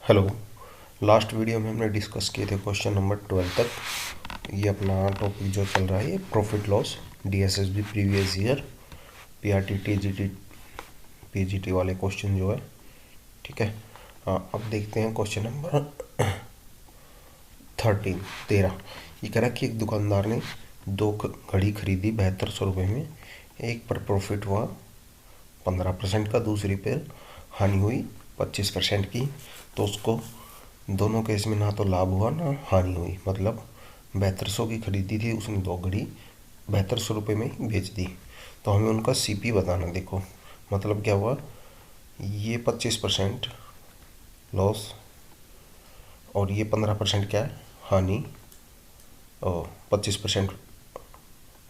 Hello. Last video में हमने discuss किए थे क्वेश्चन नंबर 12 तक। ये अपना टॉपिक जो चल रहा है profit loss DSSB previous year PRT TGT PGT वाले क्वेश्चन जो है, ठीक है। अब देखते हैं क्वेश्चन नंबर 13। ये कह रहा कि एक दुकानदार ने दो घड़ी खरीदी 7200 रुपये में। एक पर प्रॉफिट हुआ 15% का, दूसरी पर हानि हुई 25% की। तो उसको दोनों केस में ना तो लाभ हुआ ना हानि हुई, मतलब 7200 की खरीदी थी उसने दो घड़ी 7200 रुपये में ही बेच दी। तो हमें उनका सीपी बताना। देखो मतलब क्या हुआ, ये 25% लॉस और ये 15% क्या है हानि, और 25%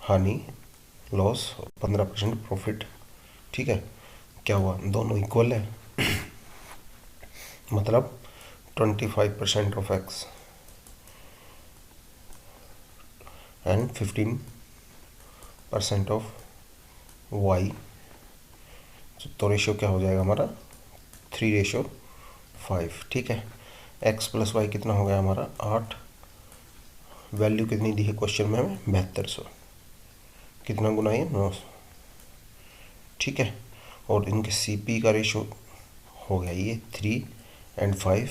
हानि लॉस, 15% प्रॉफिट, ठीक है। क्या हुआ, दोनों इक्वल है, मतलब 25% of x and 15% of y. तो रेशियो क्या हो जाएगा हमारा 3:5, ठीक है। एक्स प्लस वाई कितना हो गया हमारा 8। वैल्यू कितनी दी है क्वेश्चन में हमें 7200, कितना गुना है 900, ठीक है। और इनके सीपी का रेशियो हो गया ये 3 और 5,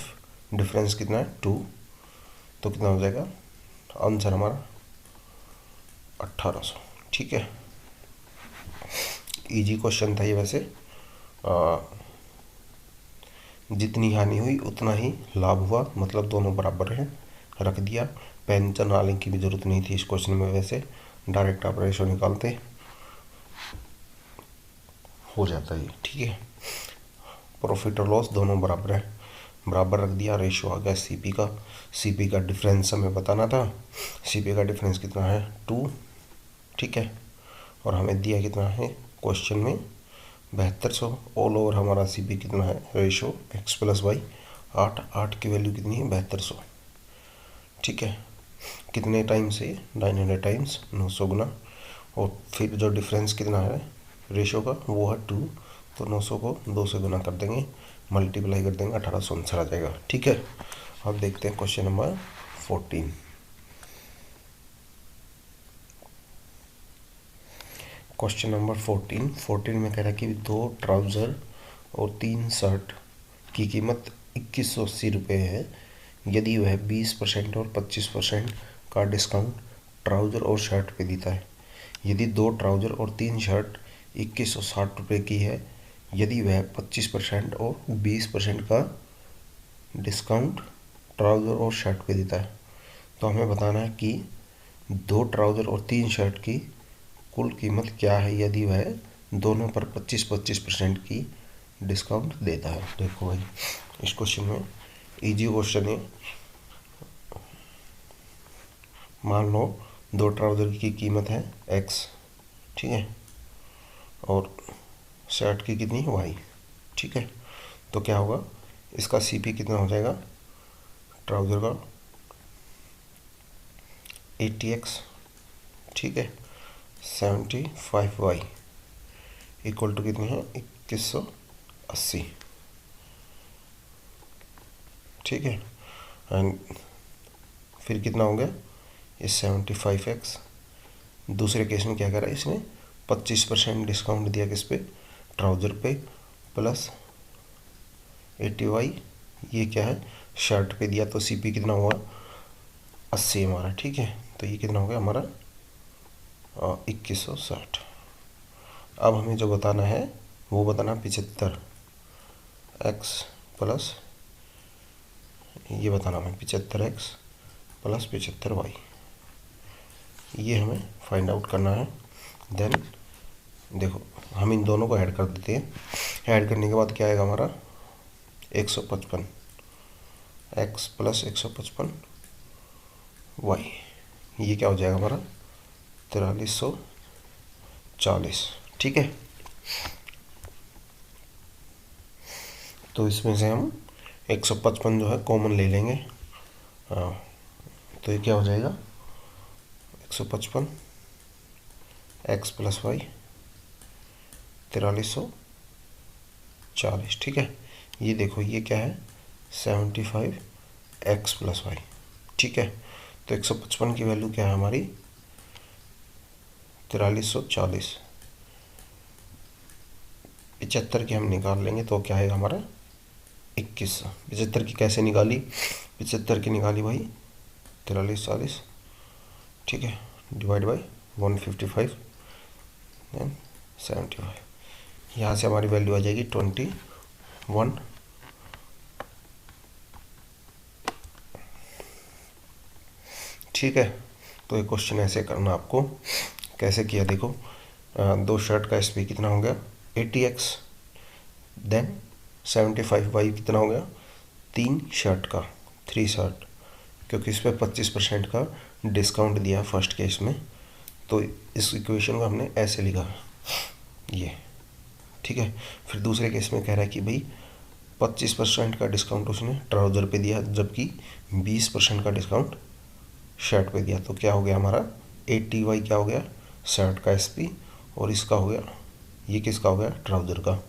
डिफरेंस कितना है 2। तो कितना हो जाएगा आंसर हमारा 1800, ठीक है। इजी क्वेश्चन था ये वैसे। जितनी हानि हुई उतना ही लाभ हुआ, मतलब दोनों बराबर हैं, रख दिया। पेन चलाने की भी ज़रूरत नहीं थी इस क्वेश्चन में, वैसे डायरेक्ट आप रेशो निकालते हो जाता है, ठीक है। प्रॉफिट और लॉस दोनों बराबर है, बराबर रख दिया, रेशो आ गया सीपी का। सीपी का डिफरेंस हमें बताना था। सीपी का डिफरेंस कितना है 2, ठीक है। और हमें दिया कितना है क्वेश्चन में 7200। ऑल ओवर हमारा सीपी कितना है रेशो एक्स प्लस वाई 8। 8 की वैल्यू कितनी है 7200, ठीक है। कितने टाइम्स है 900 टाइम्स 900 गुना। और फिर जो डिफरेंस कितना है रेशो का वो है 2। तो 900 को 2 से गुना कर देंगे, मल्टीप्लाई कर देंगे, 1800 आंसर आ जाएगा, ठीक है। अब देखते हैं क्वेश्चन नंबर 14। क्वेश्चन नंबर 14 में कह रहा है कि 2 ट्राउज़र और 3 शर्ट की कीमत 2180 रुपये है। यदि वह 20% और 25% का डिस्काउंट ट्राउज़र और शर्ट पे देता है। यदि 2 ट्राउज़र और 3 शर्ट 2160 रुपये की है, यदि वह 25% और 20% का डिस्काउंट ट्राउज़र और शर्ट पे देता है। तो हमें बताना है कि 2 ट्राउज़र और 3 शर्ट की कुल कीमत क्या है यदि वह दोनों पर 25% की डिस्काउंट देता है। देखो भाई इस क्वेश्चन में इजी क्वेश्चन है। मान लो 2 ट्राउज़र की कीमत है एक्स, ठीक है, और शर्ट की कितनी वाई, ठीक है। तो क्या होगा, इसका सीपी कितना हो जाएगा ट्राउज़र का 80x, ठीक है, 75y इक्वल टू कितनी है 2180, ठीक है। एंड फिर कितना हो गया ये 75x। दूसरे केस में क्या करा इसने 25% डिस्काउंट दिया किस पे ट्राउज़र पे, प्लस 80y ये क्या है शर्ट पे दिया। तो सीपी कितना हुआ 80 हमारा, ठीक है। तो ये कितना हो गया हमारा 2160। अब हमें जो बताना है वो बताना 75 एक्स प्लस, ये बताना हमें 75x प्लस 75y, ये हमें फाइंड आउट करना है। देन देखो हम इन दोनों को ऐड कर देते हैं। ऐड करने के बाद क्या आएगा हमारा 155 एक्स प्लस 155 वाई, ये क्या हो जाएगा हमारा 4340, ठीक है। तो इसमें से हम 155 जो है कॉमन ले लेंगे। तो ये क्या हो जाएगा 155 एक्स प्लस वाई 4340, ठीक है। ये देखो ये क्या है 75x प्लस वाई। ठीक है, तो 155 की वैल्यू क्या है हमारी 4340। 75 की हम निकाल लेंगे तो क्या है हमारा 21। 75 की कैसे निकाली, 75 की निकाली भाई 4340, ठीक है, डिवाइड बाई 155 देन 75। यहाँ से हमारी वैल्यू आ जाएगी 21। ठीक है, तो ये क्वेश्चन ऐसे करना आपको। कैसे किया देखो, दो शर्ट का एसपी कितना हो गया 80x, देन 75y कितना हो गया 3 शर्ट का 3 शर्ट, क्योंकि इस पर 25% का डिस्काउंट दिया फर्स्ट केस में, तो इस इक्वेशन को हमने ऐसे लिखा ये। ठीक है, फिर दूसरे केस में कह रहा है कि भाई 25% का डिस्काउंट उसने ट्राउज़र पे दिया, जबकि 20% का डिस्काउंट शर्ट पे दिया, तो क्या हो गया हमारा 80y क्या हो गया शर्ट का एसपी, और इसका हो गया, ये किसका हो गया ट्राउज़र का।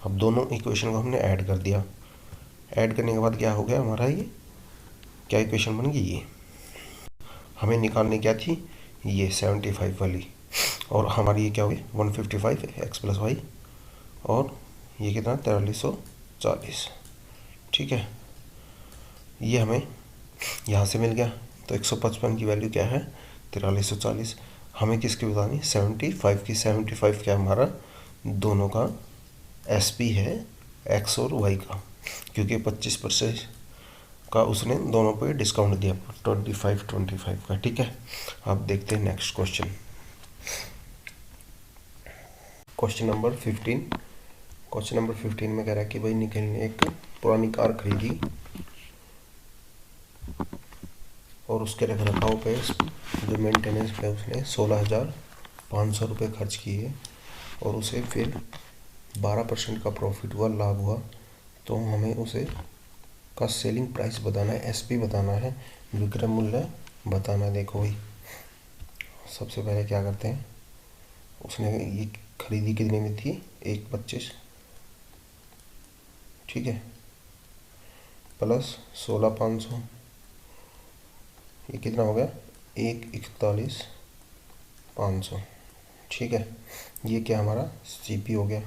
अब दोनों इक्वेशन को हमने ऐड कर दिया, ऐड करने के बाद क्या हो गया हमारा, ये क्या इक्वेशन बन गई, ये हमें निकालनी क्या थी ये 75 वाली, और हमारी ये क्या हुई 155x प्लस वाई, और ये कितना 4340। ठीक है, ये हमें यहाँ से मिल गया। तो 155 की वैल्यू क्या है 4340। हमें किसकी बतानी 75 की। 75 क्या हमारा दोनों का एसपी है एक्स और वाई का, क्योंकि 25% का उसने दोनों पे डिस्काउंट दिया 25 का। ठीक है, अब देखते हैं next question. Question number 15। Question number 15 में कह रहा है कि भाई निखिल ने एक पुरानी कार खरीदी और उसके रख रखाव पे जो मेंटेनेंस पे उसने 16,500 रुपये खर्च किए, और उसे फिर 12% का प्रॉफिट हुआ, लाभ हुआ, तो हमें उसे का सेलिंग प्राइस बताना है, एसपी बताना है, विक्रय मूल्य बताना है। देखो भाई सबसे पहले क्या करते हैं, उसने ये खरीदी कितने में थी 1,25, ठीक है, प्लस 16,500, ये कितना हो गया 1,41,500। ठीक है, ये क्या हमारा सीपी हो गया।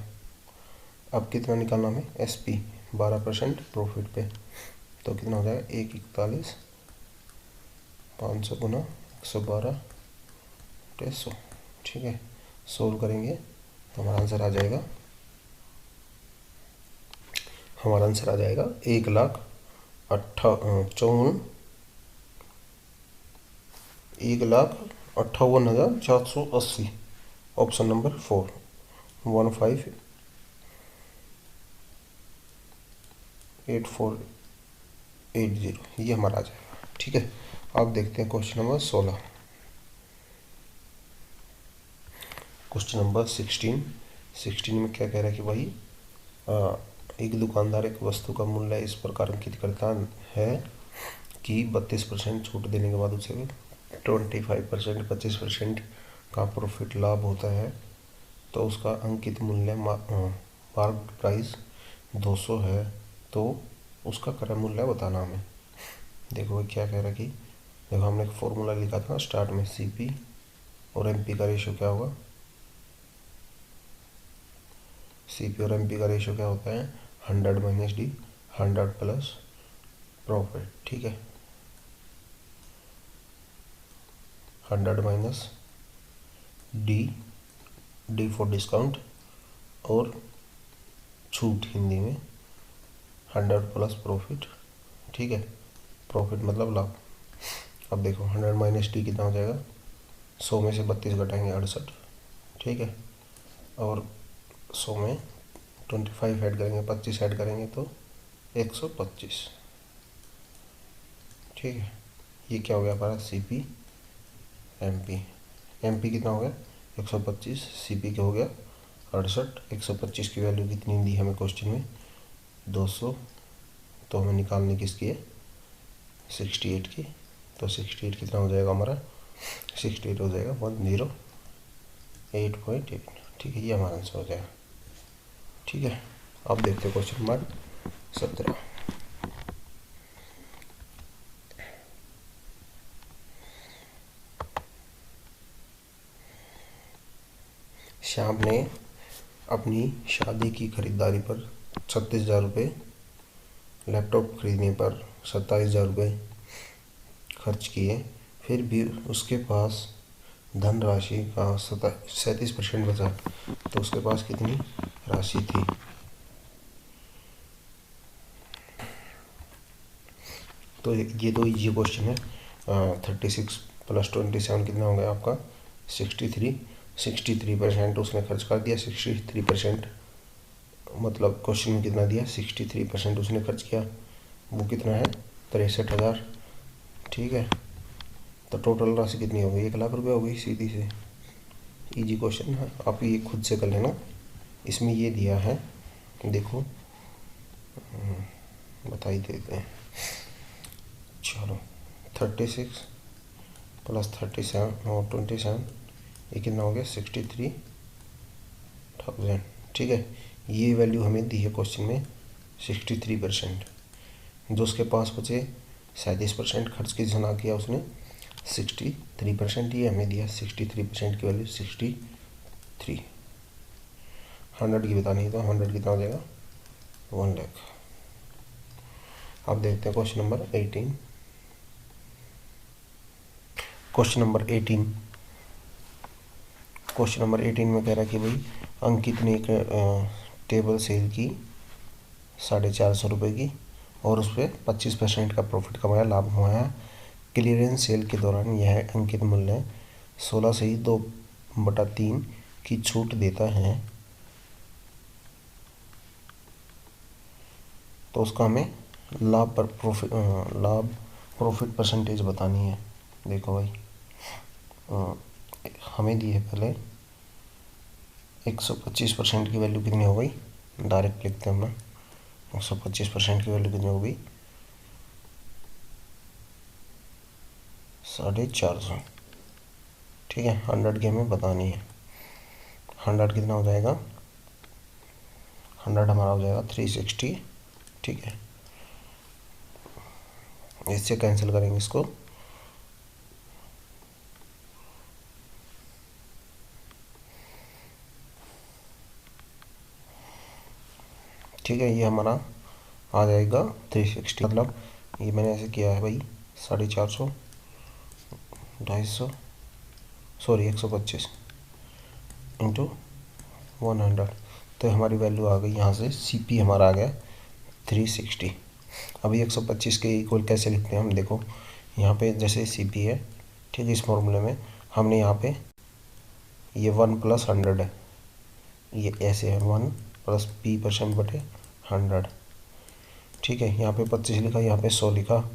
अब कितना निकालना हमें एसपी 12% प्रॉफिट पे, तो कितना हो जाएगा 1,41,500 गुना 112,100। ठीक है, सोल्व करेंगे तो हमारा आंसर आ जाएगा 1,58,480। ऑप्शन नंबर 4 158480 ये हमारा आ जाएगा। ठीक है, अब देखते हैं क्वेश्चन नंबर 16। क्वेश्चन नंबर 16 में क्या कह रहा है कि भाई एक दुकानदार एक वस्तु का मूल्य इस प्रकार अंकित करता है कि 32% छूट देने के बाद उसे 25% का प्रॉफिट लाभ होता है, तो उसका अंकित मूल्य मार्क प्राइस 200 है, तो उसका क्रय मूल्य बताना हमें। देखो क्या कह रहा है कि देखो हमने एक फॉर्मूला लिखा था स्टार्ट में, सीपी और एमपी का रेशियो क्या होगा, सीपी और एमपी का रेशियो क्या होता है 100 माइनस डी, 100 प्लस प्रॉफिट। ठीक है, 100 माइनस डी फॉर डिस्काउंट, और छूट हिंदी में 100 प्लस प्रॉफिट। ठीक है, प्रॉफिट मतलब लाभ। अब देखो 100 माइनस डी कितना हो जाएगा, 100 में से 32 घटाएंगे 68। ठीक है, और 100 में 25 ऐड करेंगे, 25 ऐड करेंगे तो 125। ठीक है, ये क्या हो गया हमारा सीपी एमपी। एमपी कितना हो गया 125, सीपी क्या हो गया 68। 125 की वैल्यू कितनी दी हमें क्वेश्चन में 200, तो हमें निकालने किसकी है 68 की, तो 68 कितना हो जाएगा हमारा 68 हो जाएगा 108.8। ठीक है, ये हमारा आंसर हो जाएगा। ठीक है, अब देखते हैं क्वेश्चन नंबर 17। श्याम ने अपनी शादी की खरीदारी पर 36,000 रुपये, लैपटॉप खरीदने पर 27,000 रुपये खर्च किए, फिर भी उसके पास धनराशि का 37% बचा, तो उसके पास कितनी राशि थी। तो ये तो इजी क्वेश्चन है। 36 + 27 कितना हो गया आपका 63। 63% उसने खर्च कर दिया। 63% मतलब क्वेश्चन में कितना दिया, 63% उसने खर्च किया, वो कितना है 63,000। ठीक है, तो टोटल राशि कितनी हो गई, 1,00,000 रुपये हो गई सीधी से। इजी क्वेश्चन है, आप ये खुद से कर लेना। इसमें ये दिया है, देखो बता ही देते हैं। चलो 36 + 37 और 27 ये कितना हो गया 63,000। ठीक है, ये वैल्यू हमें दी है क्वेश्चन में 63%। जो उसके पास बचे 37% खर्च किस ना किया उसने 63%, ये हमें दिया 63% की वैल्यू 63। 100 की बतानी है, तो 100 कितना हो जाएगा 1 लाख। अब देखते हैं क्वेश्चन नंबर 18। क्वेश्चन नंबर 18 में कह रहा है कि भाई अंकित ने एक टेबल सेल की 450 रुपये की और उस पर 25% का प्रॉफिट कमाया, लाभ कमाया। क्लियरेंस सेल के दौरान यह अंकित मूल्य 16/2/3 की छूट देता है, तो उसका हमें लाभ प्रॉफिट परसेंटेज बतानी है। देखो भाई हमें दी है पहले 125% की वैल्यू कितनी हो गई, डायरेक्ट लिखते हैं हम ना। 125% की वैल्यू कितनी हो गई 450। ठीक है, 100 की हमें बतानी है। 100 कितना हो जाएगा, 100 हमारा हो जाएगा 360। ठीक है, इससे कैंसिल करेंगे इसको। ठीक है, ये हमारा आ जाएगा 360, मतलब ये मैंने ऐसे किया है भाई 450, 250, सॉरी 125 इंटू 100, तो हमारी वैल्यू आ गई यहाँ से। सीपी हमारा आ गया 360। अभी 125 के इक्वल कैसे लिखते हैं हम, देखो यहाँ पे जैसे सीपी है, ठीक है, इस फॉर्मूले में हमने यहाँ पे ये 1 + 100 है, ये ऐसे है 1 + p%/100। ठीक है, यहाँ पे 25 लिखा, यहाँ पे 100 लिखा,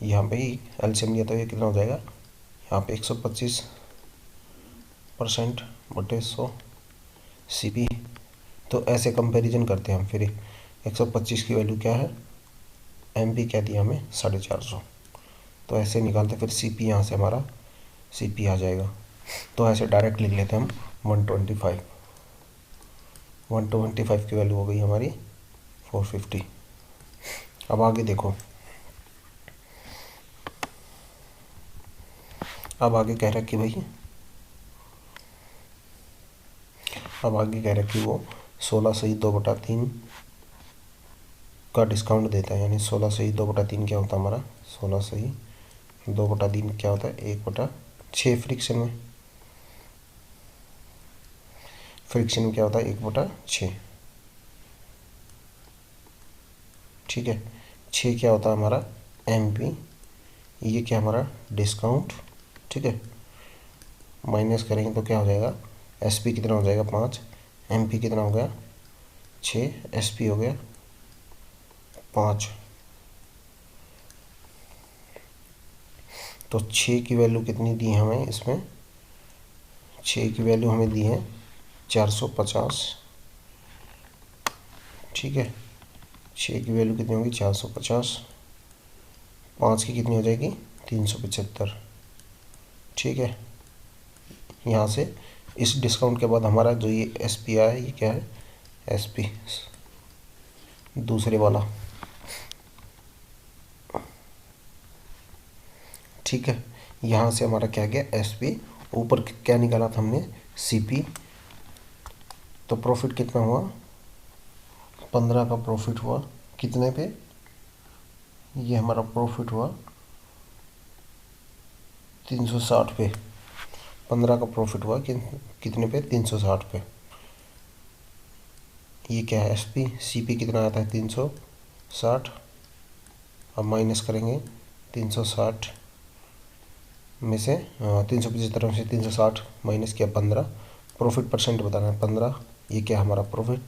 यहाँ पे ही एलसीएम लिया, तो ये कितना हो जाएगा, यहाँ पे 125%/100 सीपी। तो ऐसे कंपैरिजन करते हैं हम। फिर 125 की वैल्यू क्या है, एमपी क्या दिया हमें 450, तो ऐसे निकालते फिर सीपी, यहाँ से हमारा सीपी आ जाएगा। तो ऐसे डायरेक्ट लिख लेते हैं हम 125। 125 की वैल्यू हो गई हमारी 450। अब आगे देखो, अब आगे कह रहा है कि भाई, अब आगे कह रहा है कि वो 16/2/3 का डिस्काउंट देता है। यानी 16/2/3 क्या होता है हमारा, 16/2/3 क्या होता है 1/6। फ्रिक्शन में क्या होता है 1/6। ठीक है, 6 क्या होता है हमारा एमपी, ये क्या हमारा डिस्काउंट। ठीक है, माइनस करेंगे तो क्या हो जाएगा, एसपी कितना हो जाएगा 5, एमपी कितना हो गया 6, एसपी हो गया 5। तो 6 की वैल्यू कितनी दी है हमें इसमें, 6 की वैल्यू हमें दी है 450। ठीक है, 6 की वैल्यू कितनी होगी 450, 5 की कितनी हो जाएगी 375। ठीक है, यहाँ से इस डिस्काउंट के बाद हमारा जो ये एसपी आया, ये क्या है एसपी दूसरे वाला। ठीक है, यहाँ से हमारा क्या गया एसपी, ऊपर क्या निकाला था हमने सीपी, तो प्रॉफिट कितना हुआ, 15 का प्रॉफिट हुआ कितने पे, ये हमारा प्रॉफिट हुआ 360 पे। 15 का प्रॉफिट हुआ कितने पे, 360 पे। ये क्या है, एसपी, सीपी कितना आता है 360। अब माइनस करेंगे 360 में से 375 में से 360 माइनस किया 15, प्रॉफिट परसेंट बताना है 15। ये क्या हमारा प्रॉफिट,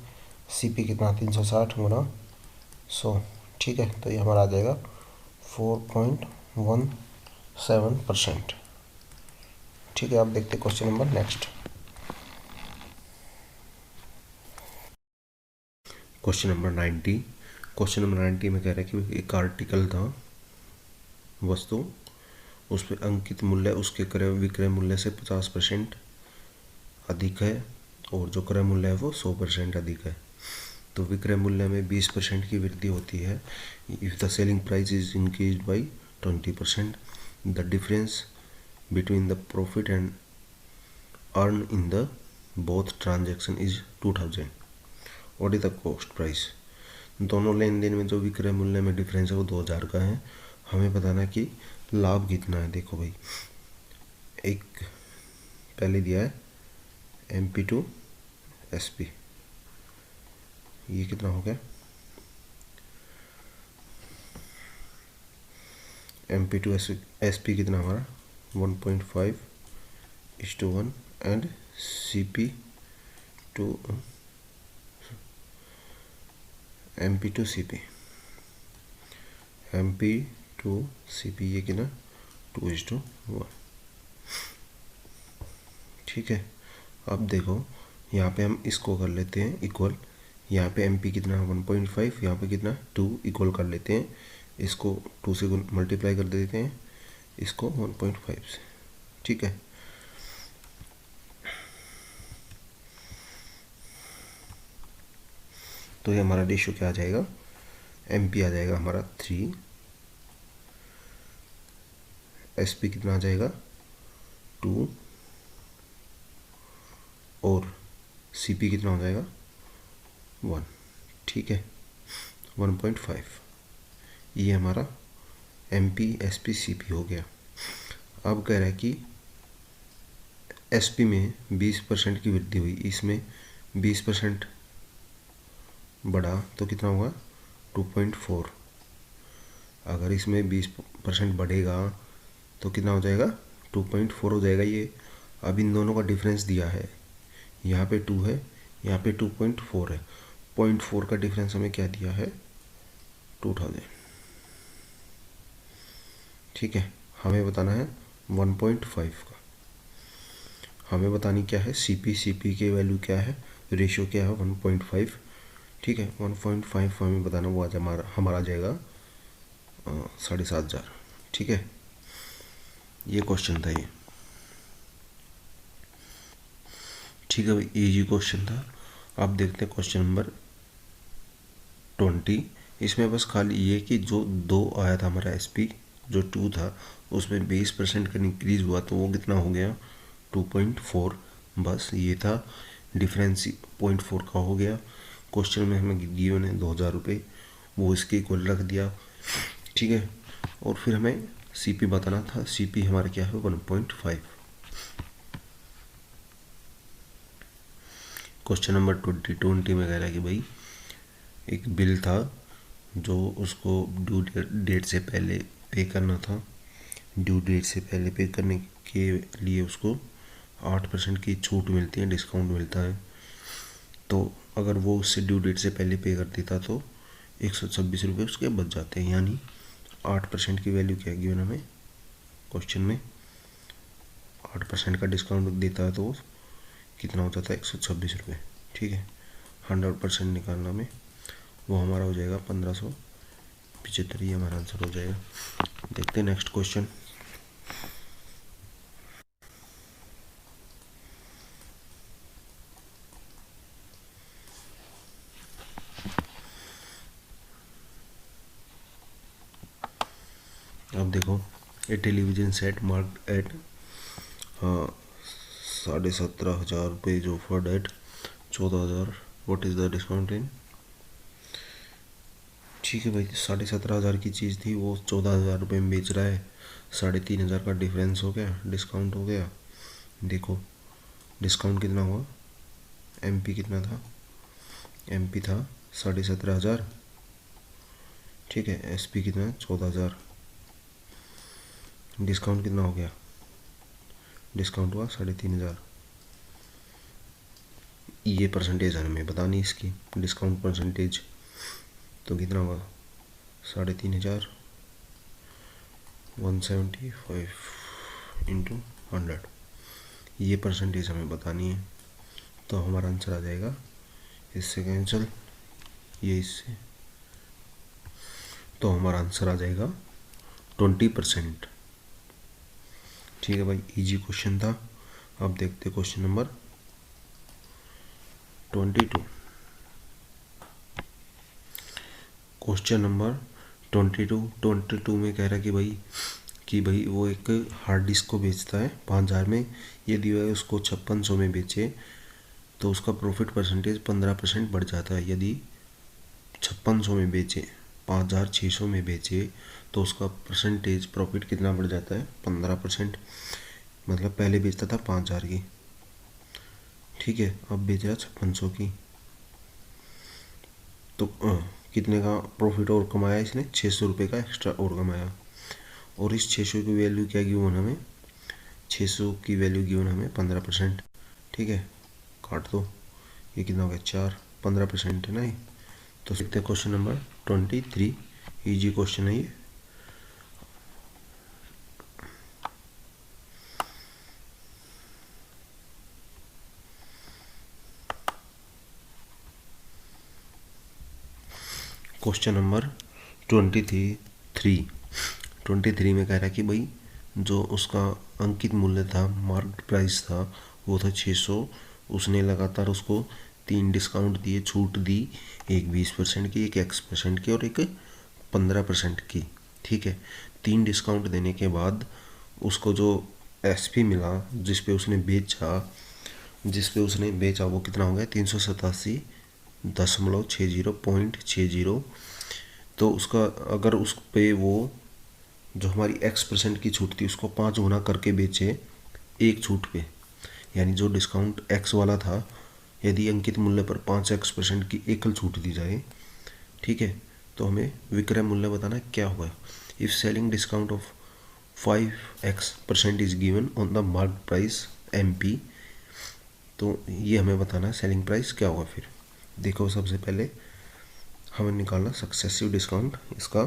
सीपी कितना 360 गुना 100, ठीक है। तो ये हमारा आ जाएगा 4.17%, ठीक है। आप देखते हैं question number next. Question number 90। Question number 90 में कह रहा है कि एक आर्टिकल था, वस्तु, उस पर अंकित मूल्य उसके क्रय विक्रय मूल्य से 50% अधिक है और जो क्रय मूल्य है वो 100% अधिक है। तो विक्रय मूल्य में 20% की वृद्धि होती है if the selling price is increase by 20%। The difference between the profit and earn in the both transaction is 2000। What is the cost price. दोनों लेन देन में जो विक्रय मूल्य में डिफरेंस है वो 2000 का है। हमें बताना कि लाभ कितना है। देखो भाई, एक पहले दिया है MP टू SP, ये कितना हो गया, MP टू SP कितना हमारा 1.5:1 and CP to MP to CP ये कितना 2:1, ठीक है। अब देखो यहाँ पे हम इसको कर लेते हैं इक्वल, यहाँ पे MP कितना 1.5, यहाँ पे कितना 2, इक्वल कर लेते हैं। इसको 2 से मल्टीप्लाई कर देते हैं, इसको 1.5 से, ठीक है। तो ये हमारा रेशियो क्या आ जाएगा, MP आ जाएगा हमारा 3, SP कितना आ जाएगा 2 और CP कितना हो जाएगा 1, ठीक है 1.5। ये हमारा MP SP CP हो गया। अब कह रहा है कि SP में 20% की वृद्धि हुई, इसमें 20% बढ़ा तो कितना होगा 2.4। अगर इसमें 20% बढ़ेगा तो कितना हो जाएगा 2.4 हो जाएगा ये। अब इन दोनों का डिफरेंस दिया है, यहाँ पे 2 है, यहाँ पे 2.4 है। 0.4 का डिफरेंस हमें क्या दिया है 2000, ठीक है। हमें बताना है 1.5 का, हमें बतानी क्या है CP की वैल्यू क्या है, रेशियो क्या है 1.5, ठीक है। 1.5 हमें बताना, वो आज हमारा आ जाएगा 7,500, ठीक है। ये क्वेश्चन था ये, ठीक है भाई, इजी क्वेश्चन था। अब देखते हैं क्वेश्चन नंबर 20। इसमें बस खाली ये कि जो 2 आया था हमारा SP, जो 2 था उसमें 20% का इंक्रीज हुआ तो वो कितना हो गया 2.4। बस ये था डिफरेंस, 0.4 का हो गया। क्वेश्चन में हमें गिवन है 2000 रुपये, वो इसके इक्वल रख दिया, ठीक है। और फिर हमें CP बताना था, CP हमारा क्या है 1.5। क्वेश्चन नंबर 20 में कह रहा है कि भाई एक बिल था जो उसको ड्यू डेट से पहले पे करना था। ड्यू डेट से पहले पे करने के लिए उसको 8% की छूट मिलती है, डिस्काउंट मिलता है। तो अगर वो उससे ड्यू डेट से पहले पे कर देता तो 126 रुपये उसके बच जाते हैं, यानी 8% की वैल्यू क्या गिवन हमें क्वेश्चन में, 8% का डिस्काउंट देता है तो कितना हो जाता है 126 रुपये, ठीक है। 100% निकालना में वो हमारा हो जाएगा 1575, ये हमारा आंसर हो जाएगा। देखते हैं नेक्स्ट क्वेश्चन। अब देखो, a television set marked at 17,500 रुपये जो offered at 14,000। What is the discount in? ठीक है भाई, 17,500 की चीज़ थी, वो 14,000 रुपये में बेच रहा है, 3,500 का डिफरेंस हो गया, डिस्काउंट हो गया। देखो डिस्काउंट कितना हुआ, एमपी कितना था, एमपी था 17,500, ठीक है। एसपी कितना, 14,000। डिस्काउंट कितना हो गया, डिस्काउंट हुआ 3,500। ये परसेंटेज हमें बतानी इसकी, डिस्काउंट परसेंटेज। तो कितना हुआ, 3,500 175 इंटू 100, ये परसेंटेज हमें बतानी है। तो हमारा आंसर आ जाएगा, इससे कैंसिल, ये इससे, तो हमारा आंसर आ जाएगा 20%। ठीक है भाई, इजी क्वेश्चन था। अब देखते क्वेश्चन नंबर 22। क्वेश्चन नंबर 22 में कह रहा है कि भाई वो एक हार्ड डिस्क को बेचता है 5,000 में, यदि वह उसको 5600 में बेचे तो उसका प्रॉफिट परसेंटेज 15% बढ़ जाता है। यदि 5600 में बेचे, 5,600 में बेचे तो उसका परसेंटेज प्रॉफिट कितना बढ़ जाता है, 15%। मतलब पहले बेचता था 5,000 की, ठीक है, अब बेच रहा 5600 की। तो कितने का प्रॉफिट और कमाया इसने, 600 रुपये का एक्स्ट्रा और कमाया। और इस 600 की वैल्यू क्या गिवन हमें, 600 की वैल्यू गिवन हमें 15%, ठीक है। काट दो, ये कितना हो गया 4, 15% है ना ये। तो देखते हैं क्वेश्चन नंबर 23, इजी क्वेश्चन है ये। क्वेश्चन नंबर 23 में कह रहा है कि भाई जो उसका अंकित मूल्य था, मार्केट प्राइस था, वो था 600। उसने लगातार उसको 3 डिस्काउंट दिए, छूट दी, एक 20% की, एक X% की और एक 15% की, ठीक है। 3 डिस्काउंट देने के बाद उसको जो SP मिला, जिस पे उसने बेचा वो कितना हो गया, 387.60 तो उसका अगर उस पे वो जो हमारी X% की छूट थी उसको 5 गुना करके बेचे एक छूट पे, यानी जो डिस्काउंट X वाला था, यदि अंकित मूल्य पर 5X% की एकल छूट दी जाए, ठीक है, तो हमें विक्रय मूल्य बताना क्या होगा। If selling discount of 5X% is given on the market price MP, तो ये हमें बताना है सेलिंग प्राइस क्या होगा। फिर देखो सबसे पहले हमें निकालना सक्सेसिव डिस्काउंट इसका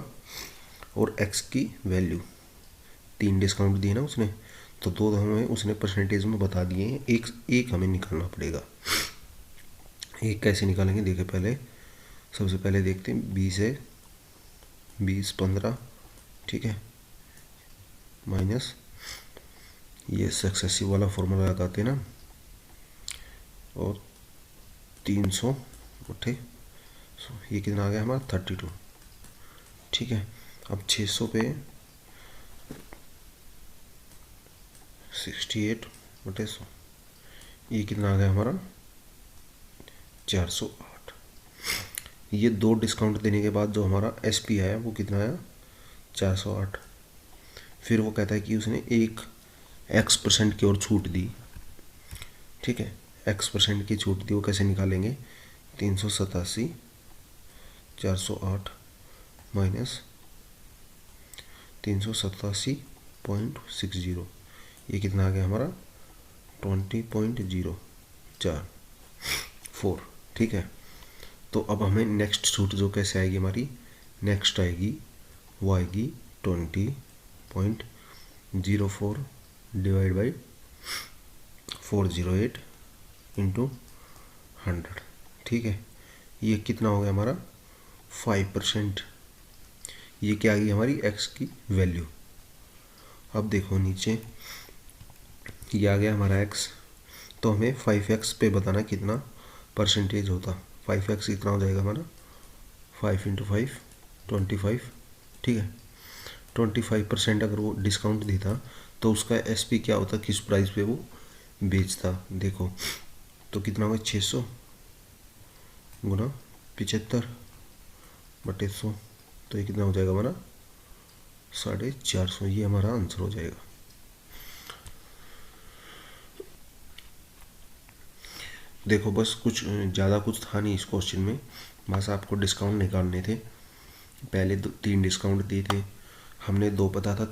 और X की वैल्यू। 3 डिस्काउंट दिए ना उसने, तो 2 हमें उसने परसेंटेज में बता दिए हैं, एक हमें निकालना पड़ेगा। एक कैसे निकालेंगे, देखिए पहले सबसे पहले देखते हैं 20 है, 20 15, ठीक है, माइनस ये सक्सेसिव वाला फॉर्मूला लगाते ना, और 300 उठे, ये कितना आ गया हमारा 32, ठीक है। अब 600 पे 68/100, ये कितना आ गया हमारा 408। ये 2 डिस्काउंट देने के बाद जो हमारा SP आया वो कितना आया 408। फिर वो कहता है कि उसने एक X% की और छूट दी, ठीक है, X% की छूट दी, वो कैसे निकालेंगे, 387 408 माइनस 387.60, ये कितना आ गया हमारा 20.044, ठीक है। तो अब हमें नेक्स्ट छूट जो कैसे आएगी हमारी, नेक्स्ट आएगी वो आएगी 20.04 डिवाइड बाई 408 इंटू 100, ठीक है। ये कितना हो गया हमारा 5%। ये क्या आ गई हमारी X की वैल्यू। अब देखो नीचे ये आ गया हमारा X, तो हमें 5X पे बताना कितना परसेंटेज होता। 5X कितना हो जाएगा हमारा 5 × 5 25, ठीक है। 25% अगर वो डिस्काउंट देता तो उसका SP क्या होता, किस प्राइस पे वो बेचता। देखो तो कितना होगा 600 गुना 75 बटे 100, तो ये कितना हो जाएगा हमारा 450। ये हमारा आंसर हो जाएगा। देखो बस कुछ ज़्यादा कुछ था नहीं इस क्वेश्चन में, बस आपको डिस्काउंट निकालने थे। पहले 3 डिस्काउंट दिए थे, हमने 2 पता था,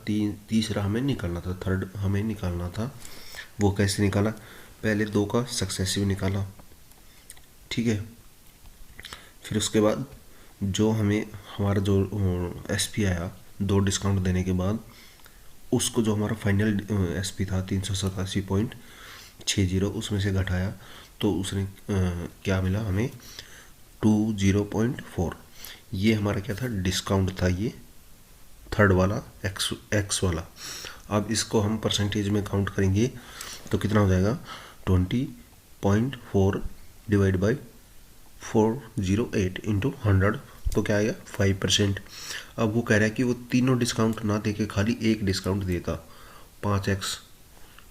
तीसरा हमें निकालना था, थर्ड हमें निकालना था। वो कैसे निकाला, पहले 2 का सक्सेसिव निकाला, ठीक है। फिर उसके बाद जो हमें हमारा जो एसपी आया 2 डिस्काउंट देने के बाद, उसको जो हमारा फाइनल एसपी था 387.60 उसमें से घटाया, तो उसने क्या मिला हमें 20.4। ये हमारा क्या था, डिस्काउंट था, ये थर्ड वाला एक्स वाला। अब इसको हम परसेंटेज में काउंट करेंगे तो कितना हो जाएगा 20.4 डिवाइड बाई 408 इंटू 100, तो क्या आएगा 5%। अब वो कह रहा है कि वो तीनों डिस्काउंट ना दे के खाली एक डिस्काउंट देता 5x,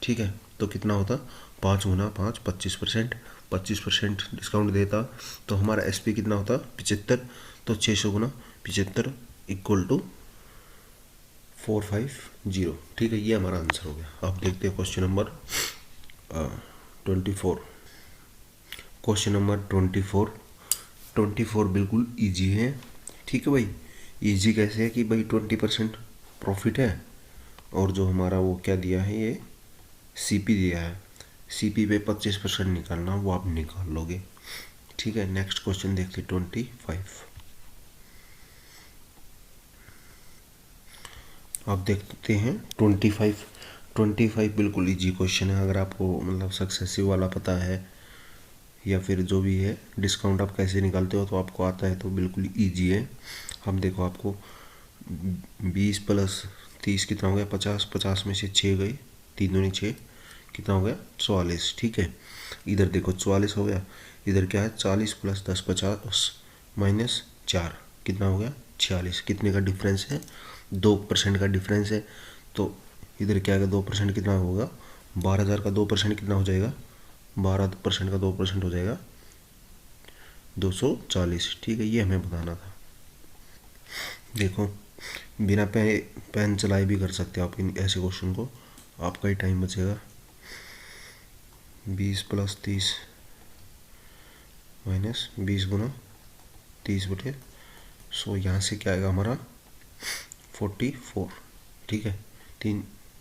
ठीक है। तो कितना होता 5 गुना 5 25%, 25% डिस्काउंट देता, तो हमारा एसपी कितना होता 75। तो 600 गुना 75 इक्वल टू 450, ठीक है। ये हमारा आंसर हो गया। अब देखते हैं क्वेश्चन नंबर 24। क्वेश्चन नंबर 24 बिल्कुल इजी है, ठीक है भाई। इजी कैसे है कि भाई 20% प्रॉफिट है, और जो हमारा वो क्या दिया है, ये सीपी दिया है, सीपी पे 25% निकालना, वो आप निकाल लोगे, ठीक है। नेक्स्ट क्वेश्चन देखते 25। आप देखते हैं 25 बिल्कुल इजी क्वेश्चन है। अगर आपको मतलब सक्सेसिव वाला पता है या फिर जो भी है डिस्काउंट आप कैसे निकालते हो तो आपको आता है, तो बिल्कुल इजी है। हम देखो आपको 20 प्लस 30 कितना हो गया 50, 50 में से 6 गए, 3 दूनी 6, कितना हो गया 44, ठीक है। इधर देखो 44 हो गया, इधर क्या है 40 प्लस 10 50 माइनस 4, कितना हो गया 46। कितने का डिफरेंस है 2% का डिफरेंस है। तो इधर क्या है 2% कितना होगा 12,000 का 2% कितना हो जाएगा, 12% का 2% हो जाएगा 240, ठीक है। ये हमें बताना था। देखो बिना पेन चलाए भी कर सकते हो आप इन ऐसे क्वेश्चन को, आपका ही टाइम बचेगा। 20 प्लस 30 माइनस 20 गुना 30 बटे 100, यहाँ से क्या आएगा हमारा 44, ठीक है।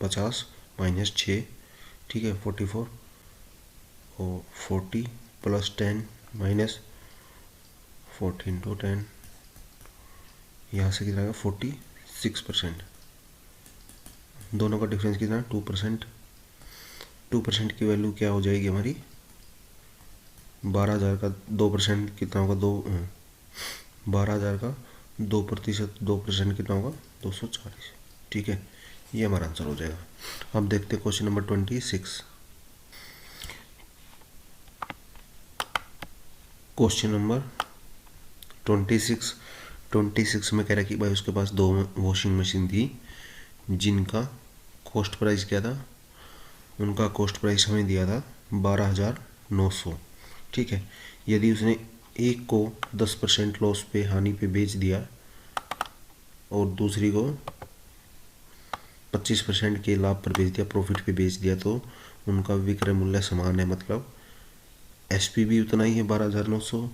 50 माइनस 6, ठीक है 44, और 40 प्लस 10 माइनस 14 टू 10, यहाँ से कितना आएगा 46%। दोनों का डिफरेंस कितना 2%। 2% की वैल्यू क्या हो जाएगी हमारी 12,000 का 2% कितना होगा 12,000 का 2% कितना होगा 240, ठीक है। ये हमारा आंसर हो जाएगा। अब देखते हैं क्वेश्चन नंबर 26। क्वेश्चन नंबर 26 में कह रहा है कि भाई उसके पास 2 वॉशिंग मशीन थी जिनका कॉस्ट प्राइस क्या था, उनका कॉस्ट प्राइस हमें दिया था 12,900, ठीक है। यदि उसने एक को 10% लॉस पे हानि पे बेच दिया और दूसरी को 25% के लाभ पर बेच दिया, प्रॉफिट पे बेच दिया, तो उनका विक्रय मूल्य समान है, मतलब एसपी भी उतना ही है 12,900,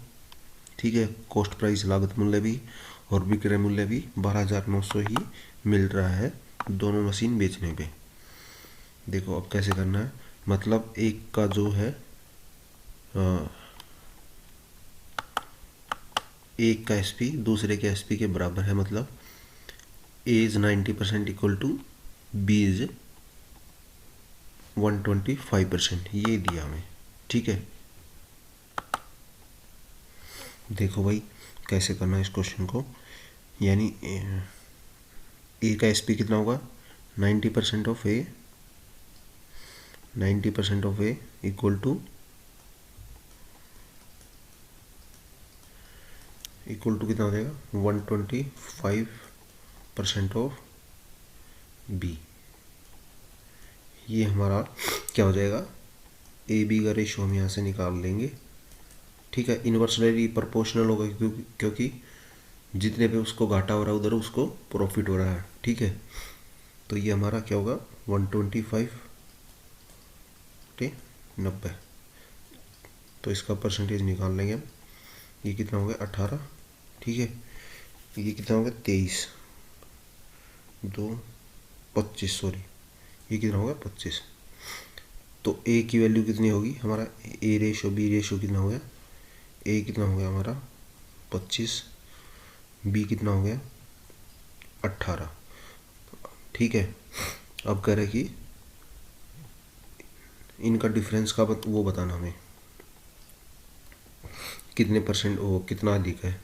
ठीक है। कॉस्ट प्राइस लागत मूल्य भी और विक्रय मूल्य भी 12,900 ही मिल रहा है दोनों मशीन बेचने पे। देखो अब कैसे करना है, मतलब एक का जो है एक का एसपी दूसरे के एसपी के बराबर है, मतलब A is 90% equal to B is 125%, ये दिया हमें, ठीक है। देखो भाई कैसे करना है इस क्वेश्चन को, यानी ए का एसपी कितना होगा 90% of a, 90% of a equal to कितना हो जाएगा 125% ऑफ बी। ये हमारा क्या हो जाएगा, ए बी का रेशो हम यहाँ से निकाल लेंगे, ठीक है, इन्वर्सली प्रोपोर्शनल होगा क्योंकि जितने पे उसको घाटा हो रहा है उधर उसको प्रॉफिट हो रहा है। ठीक है, तो ये हमारा क्या होगा 125/90। तो इसका परसेंटेज निकाल लेंगे हम। ये कितना हो गया 18। ठीक है, ये कितना हो गया 23, 2, 25, सॉरी ये कितना हो गया 25। तो ए की वैल्यू कितनी होगी हमारा, ए रेशो बी रेशो कितना हो गया, ए कितना हो गया हमारा 25, बी कितना हो गया 18। ठीक है, अब कह रहे कि इनका डिफरेंस का वो बताना हमें कितने परसेंट, वो कितना अधिक है।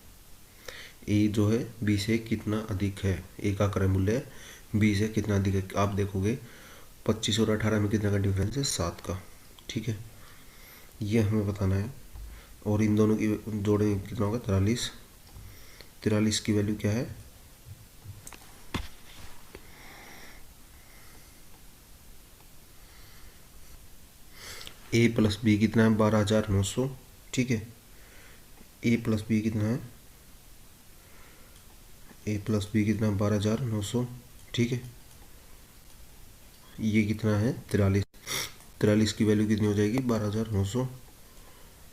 ए जो है बी से कितना अधिक है, ए का क्रय मूल्य बी से कितना अधिक है। आप देखोगे 25 और 18 में कितना का डिफरेंस है, 7 का। ठीक है, ये हमें बताना है। और इन दोनों की जोड़ेंगे कितना होगा 43। 43 की वैल्यू क्या है, ए प्लस बी कितना है 12,900। ठीक है, ए प्लस बी कितना है, ए प्लस बी कितना है 12,900। ठीक है, ये कितना है 43। 43 की वैल्यू कितनी हो जाएगी 12,900।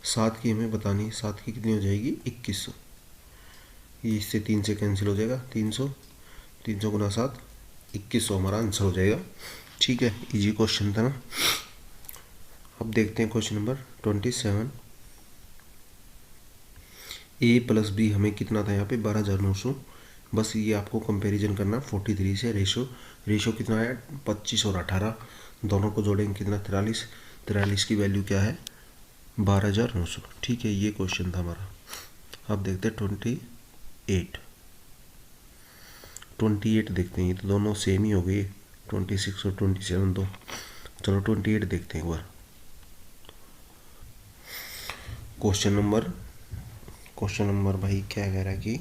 7 की हमें बतानी, 7 की कितनी हो जाएगी 2100। ये इससे 3 से कैंसिल हो जाएगा, 300, 300 गुना 7, 2100 हमारा आंसर हो जाएगा। ठीक है, इजी क्वेश्चन था ना। अब देखते हैं क्वेश्चन नंबर 27। ए प्लस बी हमें कितना था यहाँ पे 12,900। बस ये आपको कंपैरिजन करना 43 से। रेशो कितना आया 25 और 18, दोनों को जोड़ेंगे कितना 43। 43 की वैल्यू क्या है 12,900। ठीक है, ये क्वेश्चन था हमारा। अब देखते हैं 28 देखते हैं। ये तो दोनों सेम ही हो गए, 26 और 27 तो। चलो 28 देखते हैं एक बार। क्वेश्चन नंबर भाई क्या कह रहा है कि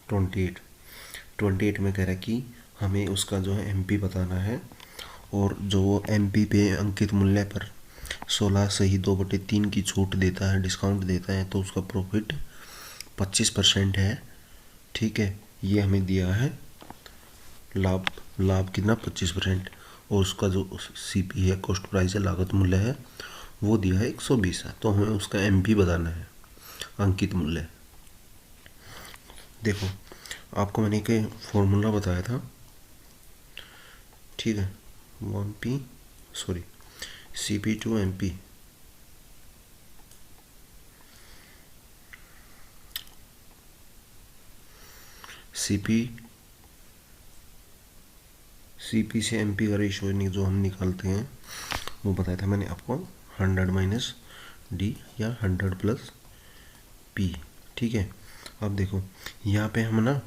28 में कह रहा है कि हमें उसका जो है एमपी बताना है। और जो वो एमपी पे अंकित मूल्य पर 16 सही 2/3 की छूट देता है, डिस्काउंट देता है, तो उसका प्रॉफिट 25% है। ठीक है, ये हमें दिया है लाभ कितना 25%। और उसका जो सीपी है, कॉस्ट प्राइस है, लागत मूल्य है, वो दिया है 120 है। तो हमें उसका एमपी बताना है, अंकित मूल्य। देखो आपको मैंने एक फॉर्मूला बताया था। ठीक है, CP टू MP। CP से MP का रेशो जो हम निकालते हैं वो बताया था मैंने आपको, 100 - D या 100 + P। ठीक है, अब देखो यहाँ पे हम ना,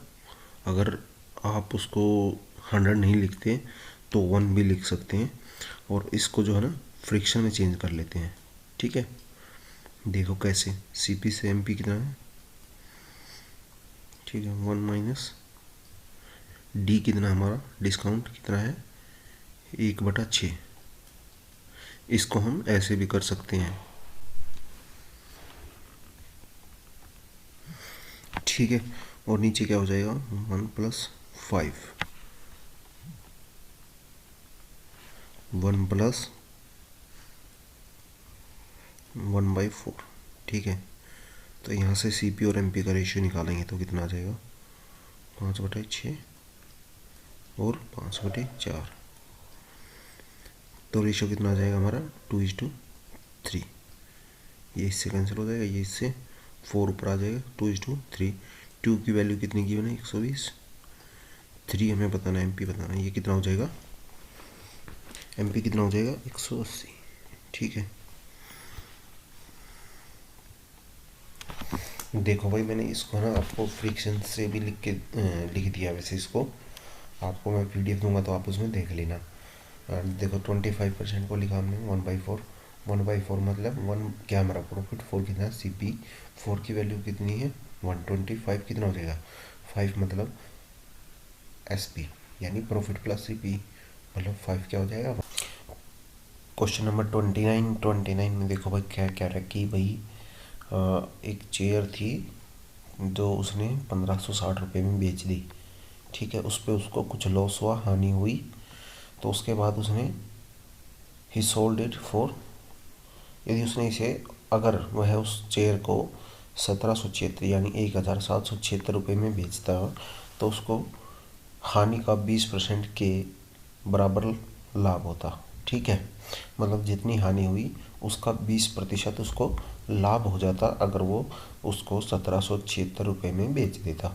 अगर आप उसको 100 नहीं लिखते तो 1 भी लिख सकते हैं, और इसको जो है ना फ्रिक्शन में चेंज कर लेते हैं। ठीक है, देखो कैसे, CP से MP कितना है, ठीक है 1 - D कितना हमारा, डिस्काउंट कितना है 1/6। इसको हम ऐसे भी कर सकते हैं। ठीक है, और नीचे क्या हो जाएगा 1 + 5, 1 + 1/4। ठीक है, तो यहाँ से CP और MP का रेशियो निकालेंगे तो कितना आ जाएगा 5/6 और 5/4। तो रेशियो कितना आ जाएगा हमारा 2:3। ये इससे कैंसिल हो जाएगा, ये इससे 4 ऊपर आ जाएगा, 2:3। 2 की वैल्यू कितनी की मैंने 120। 3 हमें बताना है, MP बताना है, ये कितना हो जाएगा MP कितना हो जाएगा 180। ठीक है, देखो भाई मैंने इसको ना आपको फ्रिक्शन से भी लिख दिया। वैसे इसको आपको मैं PDF दूंगा तो आप उसमें देख लेना। देखो 25% को लिखा हमने 1/4। 1/4 मतलब 1 क्या हमारा प्रॉफिट, 4 कितना CP, 4 की वैल्यू कितनी है 125, कितना हो जाएगा 5 मतलब SP, यानी प्रॉफिट प्लस CP मतलब 5 क्या हो जाएगा क्वेश्चन नंबर 29 में देखो भाई क्या क्या रहा कि भाई एक चेयर थी जो उसने 1560 रुपये में बेच दी। ठीक है, उस पर उसको कुछ लॉस हुआ, हानि हुई। तो उसके बाद उसने ही सोल्ड इट फॉर, यदि उसने इसे, अगर वह उस चेयर को 1776 यानी 1776 रुपये में बेचता तो उसको हानि का 20% के बराबर लाभ होता। ठीक है, मतलब जितनी हानि हुई उसका 20% उसको लाभ हो जाता अगर वो उसको 1776 रुपये में बेच देता।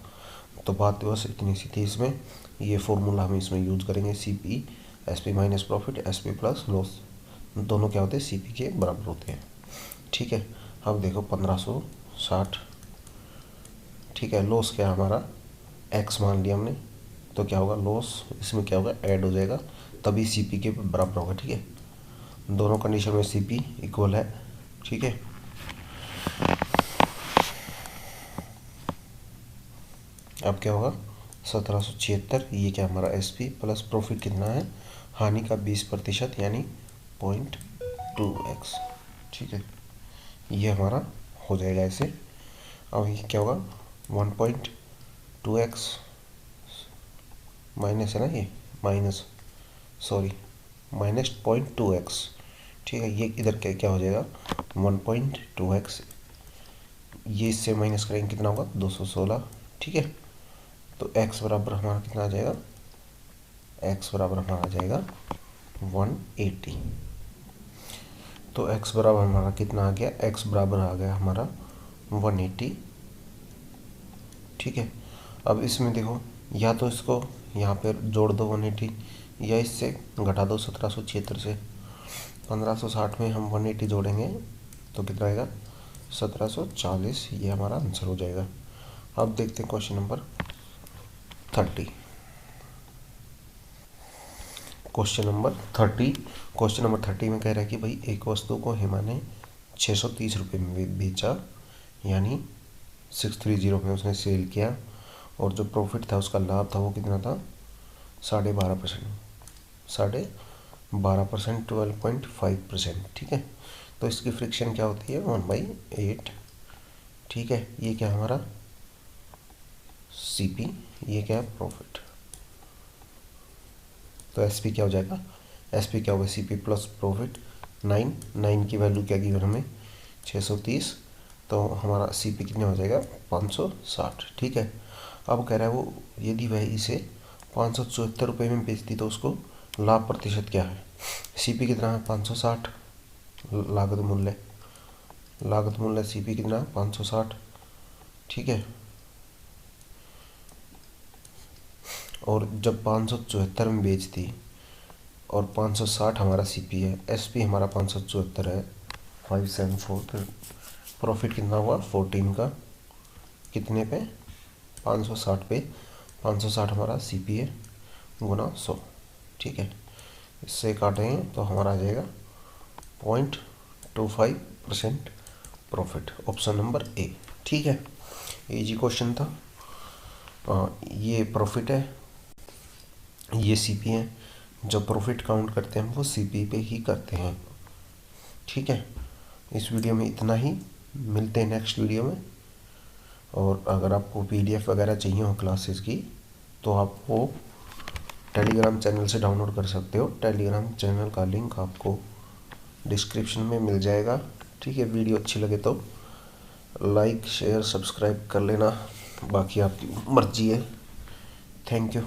तो बात बस इतनी सी थी इसमें। ये फॉर्मूला हम इसमें यूज करेंगे, C P S P minus profit, S P plus loss, दोनों क्या होते हैं, सी पी के बराबर होते हैं। ठीक है, अब देखो 1560। ठीक है, लॉस क्या है हमारा, एक्स मान लिया हमने, तो क्या होगा लॉस इसमें क्या होगा, ऐड हो जाएगा, तभी सी पी के बराबर होगा। ठीक है, दोनों कंडीशन में सी पी इक्वल है। ठीक है, अब क्या होगा 1776, ये क्या हमारा एस पी प्लस प्रॉफिट कितना है, हानि का 20% यानी 0.2x। ठीक है, ये हमारा हो जाएगा ऐसे। अब ये क्या होगा 1.2x माइनस है ना, ये माइनस, सॉरी माइनस 0.2x। ठीक है, ये इधर क्या क्या हो जाएगा 1.2x, ये इससे माइनस करेंगे कितना होगा 216। ठीक है, तो x बराबर हमारा कितना आ जाएगा, x बराबर हमारा आ जाएगा 180। तो x बराबर हमारा कितना आ गया, x बराबर आ गया हमारा 180। ठीक है, अब इसमें देखो या तो इसको यहाँ पर जोड़ दो 180, या इससे घटा दो 1776 से। 1560 में हम 180 जोड़ेंगे तो कितना आएगा 1740, ये हमारा आंसर हो जाएगा। अब देखते हैं क्वेश्चन नंबर 30। क्वेश्चन नंबर 30 में कह रहा है कि भाई एक वस्तु को हेमा ने 630 रुपये में बेचा, यानी 630 में उसने सेल किया, और जो प्रॉफिट था उसका लाभ था वो कितना था 12.5%, 12.5%, 12.5%। ठीक है, तो इसकी फ्रिक्शन क्या होती है 1/8। ठीक है, ये क्या हमारा सी पी, ये क्या है प्रॉफिट। तो एस पी क्या हो जाएगा, एस पी क्या होगा सी पी प्लस प्रॉफिट, 9 की वैल्यू क्या गिवन हमें 630, तो हमारा सी पी कितना हो जाएगा 560। ठीक है, अब कह रहा है वो यदि वह इसे 574 रुपये में बेचती तो उसको लाभ प्रतिशत क्या है। सी पी कितना है 560, लागत मूल्य सी पी कितना 560। ठीक है, और जब 574 में बेचती और 560 हमारा सी पी है, एस पी हमारा 574 है 574, तो प्रॉफिट कितना हुआ 14 का, कितने पे 560 पे, 560 हमारा सी पी है गुना 100। ठीक है, इससे काटेंगे तो हमारा आ जाएगा 0.25% प्रॉफिट, ऑप्शन नंबर ए। ठीक है, इजी क्वेश्चन था। ये प्रॉफिट है, ये सी पी है, जब प्रॉफिट काउंट करते हैं वो सी पी पे ही करते हैं। ठीक है, इस वीडियो में इतना ही, मिलते हैं नेक्स्ट वीडियो में। और अगर आपको पीडीएफ वगैरह चाहिए हो क्लासेस की तो आप वो टेलीग्राम चैनल से डाउनलोड कर सकते हो। टेलीग्राम चैनल का लिंक आपको डिस्क्रिप्शन में मिल जाएगा। ठीक है, वीडियो अच्छी लगे तो लाइक शेयर सब्सक्राइब कर लेना, बाकी आपकी मर्जी है। Thank you.